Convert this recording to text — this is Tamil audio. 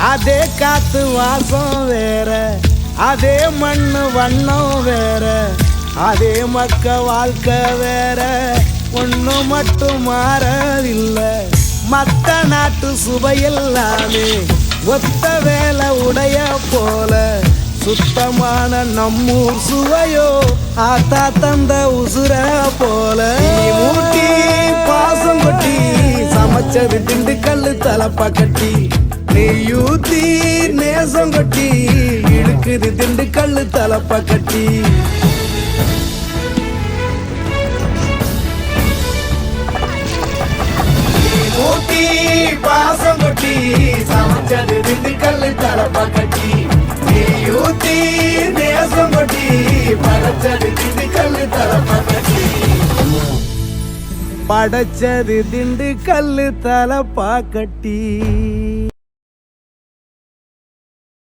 அதே காத்து வாசம் வேற, அதே மண்ணு வண்ணம் வேற, அதே மக்க வாழ்க்கை வேற, ஒண்ணு மட்டும் மாறவில்லை. மத்த நாட்டு சுவையெல்லாமே ஒத்த வேலை உடைய போல, சுத்தமான நம்மூர் சுவையோ ஆத்தா தந்த உசுர போல. ஊட்டி பாசம் கொட்டி சமைச்சது திண்டுக்கல்லு தலப்பா கட்டி, நெய்யூத்தி நேசம் கொட்டி இழுக்குது திண்டுக்கல்லு தலப்பா கட்டி. ஊட்டி பாசம் கொட்டி சமைச்சது திண்டுக்கல்லு தலப்பா கட்டி, நெய்யூத்தி நேசம் கொட்டி படைச்சது திண்டுக்கல்லு தலப்பா கட்டி. படைச்சது திண்டுக்கல்லு தலப்பா கட்டி.